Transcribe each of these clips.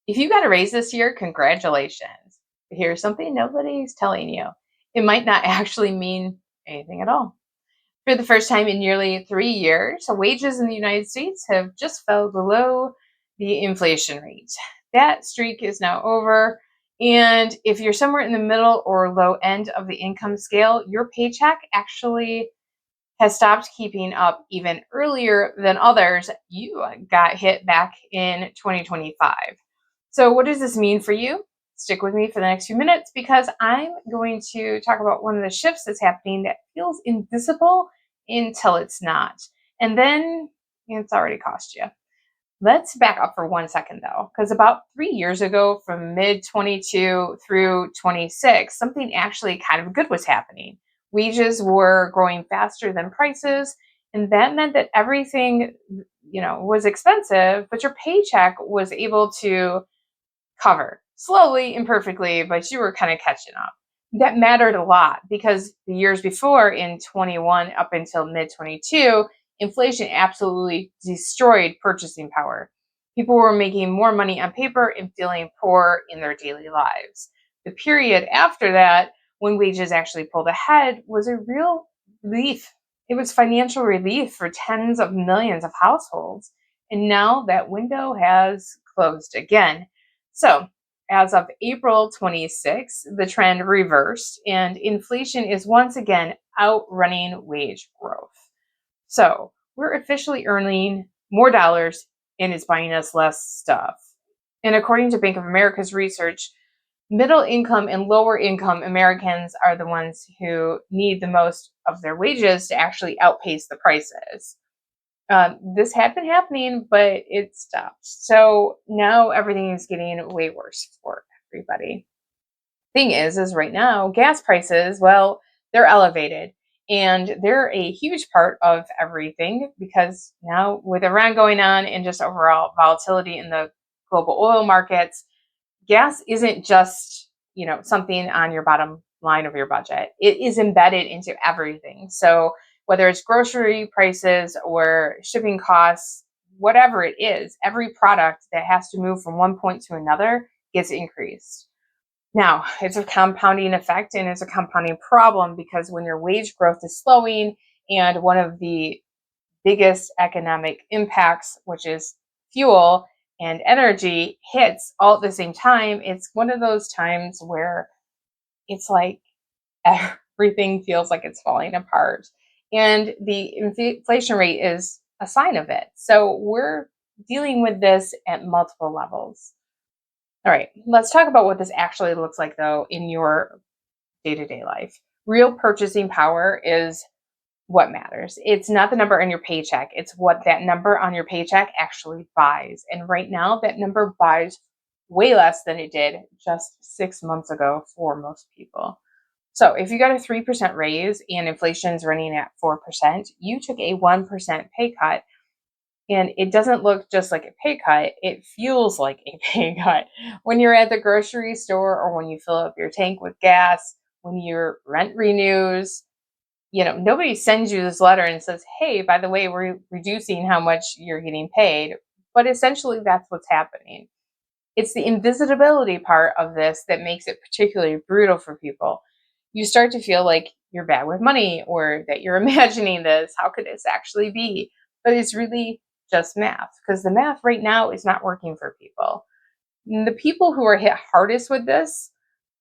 If you got a raise this year, congratulations. But here's something nobody's telling you. It might not actually mean anything at all. For the first time in nearly 3 years, wages in the United States have just fell below the inflation rate. That streak is now over. And if you're somewhere in the middle or low end of the income scale, your paycheck actually has stopped keeping up even earlier than others. You got hit back in 2025. So, what does this mean for you? Stick with me for the next few minutes because I'm going to talk about one of the shifts that's happening that feels invisible until it's not. And then it's already cost you. Let's back up for 1 second though, because about 3 years ago, from mid 22 through 26, something actually kind of good was happening. Wages were growing faster than prices, and that meant that everything, was expensive, but your paycheck was able to cover slowly, imperfectly, but you were kind of catching up. That mattered a lot because the years before, in 21 up until mid 22, inflation absolutely destroyed purchasing power. People were making more money on paper and feeling poor in their daily lives. The period after that, when wages actually pulled ahead, was a real relief. It was financial relief for tens of millions of households. And now that window has closed again. So, as of April 26, the trend reversed and inflation is once again outrunning wage growth. So, we're officially earning more dollars and it's buying us less stuff. And according to Bank of America's research, middle income and lower income Americans are the ones who need the most of their wages to actually outpace the prices. This had been happening, but it stopped. So now everything is getting way worse for everybody. Thing is right now, gas prices, well, they're elevated and they're a huge part of everything because now with Iran going on and just overall volatility in the global oil markets, gas isn't just, something on your bottom line of your budget. It is embedded into everything. So whether it's grocery prices or shipping costs, whatever it is, every product that has to move from one point to another gets increased. Now, it's a compounding effect and it's a compounding problem because when your wage growth is slowing and one of the biggest economic impacts, which is fuel and energy, hits all at the same time, it's one of those times where it's like everything feels like it's falling apart. And the inflation rate is a sign of it. So we're dealing with this at multiple levels. All right, let's talk about what this actually looks like, though, in your day to day life. Real purchasing power is what matters. It's not the number on your paycheck, it's what that number on your paycheck actually buys. And right now, that number buys way less than it did just 6 months ago for most people. So if you got a 3% raise and inflation is running at 4%, you took a 1% pay cut. And it doesn't look just like a pay cut, it feels like a pay cut. When you're at the grocery store or when you fill up your tank with gas, when your rent renews, nobody sends you this letter and says, hey, by the way, we're reducing how much you're getting paid. But essentially, that's what's happening. It's the invisibility part of this that makes it particularly brutal for people. You start to feel like you're bad with money or that you're imagining this. How could this actually be? But it's really just math because the math right now is not working for people. And the people who are hit hardest with this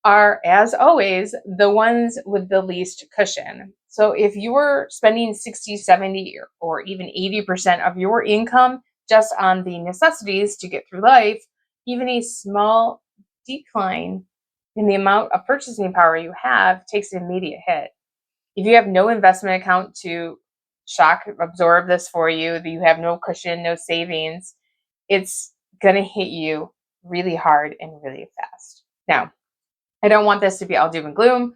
are, as always, the ones with the least cushion. So if you're spending 60, 70, or even 80% of your income just on the necessities to get through life, even a small decline in the amount of purchasing power you have takes an immediate hit. If you have no investment account to shock absorb this for you, that you have no cushion, no savings, it's going to hit you really hard and really fast. Now, I don't want this to be all doom and gloom.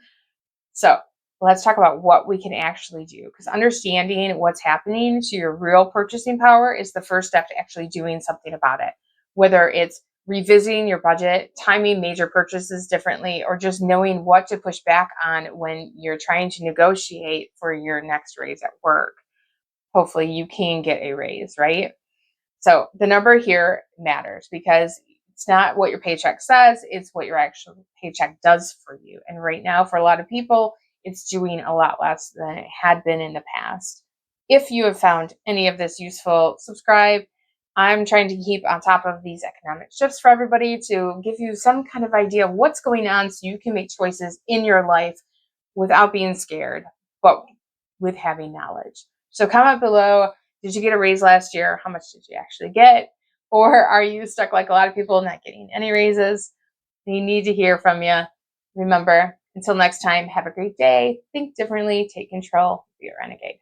So let's talk about what we can actually do, because understanding what's happening to your real purchasing power is the first step to actually doing something about it. Whether it's revisiting your budget, timing major purchases differently, or just knowing what to push back on when you're trying to negotiate for your next raise at work. Hopefully you can get a raise, right? So the number here matters because It's not what your paycheck says, it's what your actual paycheck does for you. And right now, for a lot of people, it's doing a lot less than it had been in the past. If you have found any of this useful, subscribe. I'm trying to keep on top of these economic shifts for everybody to give you some kind of idea of what's going on so you can make choices in your life without being scared, but with having knowledge. So comment below, did you get a raise last year? How much did you actually get? Or are you stuck like a lot of people not getting any raises? We need to hear from you. Remember, until next time, have a great day, think differently, take control, be a renegade.